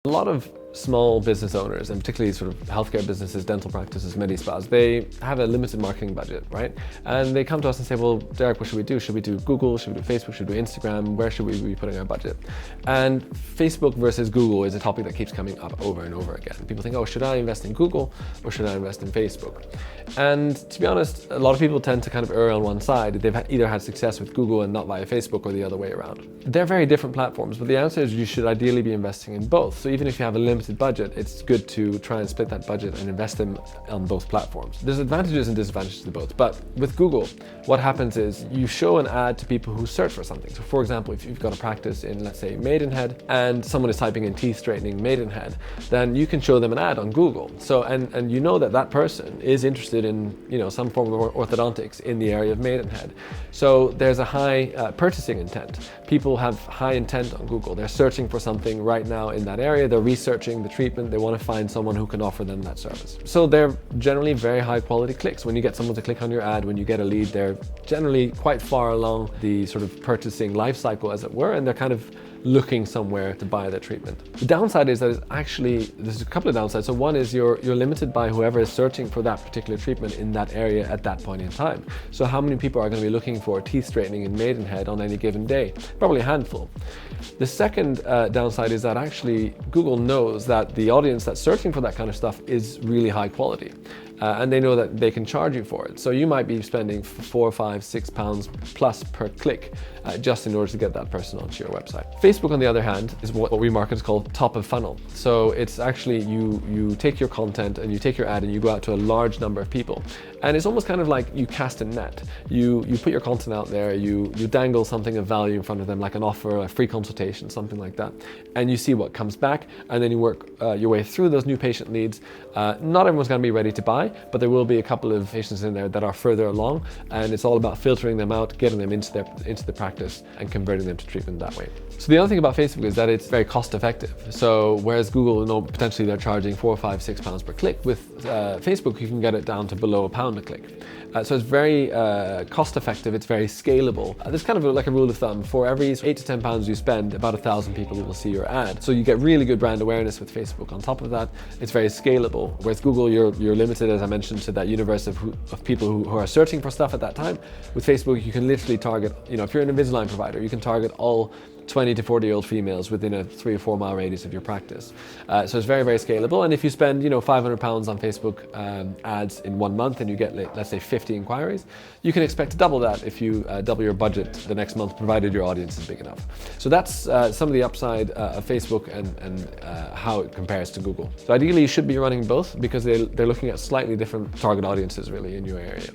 A lot of small business owners, and particularly sort of healthcare businesses, dental practices, medi-spas, they have a limited marketing budget, right? And they come to us and say, well, Derek, what should we do? Should we do Google? Should we do Facebook? Should we do Instagram? Where should we be putting our budget? And Facebook versus Google is a topic that keeps coming up over and over again. People think, oh, should I invest in Google or should I invest in Facebook? And to be honest, a lot of people tend to kind of err on one side. They've either had success with Google and not via Facebook, or the other way around. They're very different platforms, but the answer is you should ideally be investing in both. So even if you have a limited budget, it's good to try and split that budget and invest them on both platforms. There's advantages and disadvantages to both, but with Google, what happens is you show an ad to people who search for something. So for example, if you've got a practice in, let's say, Maidenhead, and someone is typing in teeth straightening Maidenhead, then you can show them an ad on Google. So, and you know that that person is interested in, some form of orthodontics in the area of Maidenhead. So there's a high purchasing intent. People have high intent on Google. They're searching for something right now in that area. They're researching the treatment. They want to find someone who can offer them that service. So they're generally very high quality clicks. When you get someone to click on your ad, when you get a lead, they're generally quite far along the sort of purchasing life cycle, as it were, and they're kind of looking somewhere to buy their treatment. The downside is that there's a couple of downsides. So one is you're limited by whoever is searching for that particular treatment in that area at that point in time. So how many people are going to be looking for teeth straightening in Maidenhead on any given day? Probably a handful. The second downside is that actually Google knows that the audience that's searching for that kind of stuff is really high quality. And they know that they can charge you for it. So you might be spending £4, £5, £6 plus per click just in order to get that person onto your website. Facebook, on the other hand, is what we market as called top of funnel. So it's actually you take your content and you take your ad and you go out to a large number of people. And it's almost kind of like you cast a net. You put your content out there, you dangle something of value in front of them, like an offer, a free consultation, something like that. And you see what comes back, and then you work your way through those new patient leads. Not everyone's going to be ready to buy, but there will be a couple of patients in there that are further along, and it's all about filtering them out, getting them into the practice and converting them to treatment that way. So the other thing about Facebook is that it's very cost effective. So whereas Google, potentially they're charging £4, £5, £6 per click, with Facebook you can get it down to below £1 a click. So it's very cost effective, it's very scalable. There's kind of like a rule of thumb: for every £8 to £10 you spend, about 1,000 people will see your ad. So you get really good brand awareness with Facebook. On top of that, it's very scalable. Whereas Google, you're limited, as I mentioned, to that universe of people who are searching for stuff at that time. With Facebook, you can literally target, if you're an Invisalign provider, you can target all 20 to 40-year-old females within a 3 or 4 mile radius of your practice. So it's very, very scalable. And if you spend, £500 on Facebook ads in 1 month and you get, let's say, 50 inquiries, you can expect to double that if you double your budget the next month, provided your audience is big enough. So that's some of the upside of Facebook and how it compares to Google. So ideally, you should be running both, because they're looking at slightly different target audiences really in your area.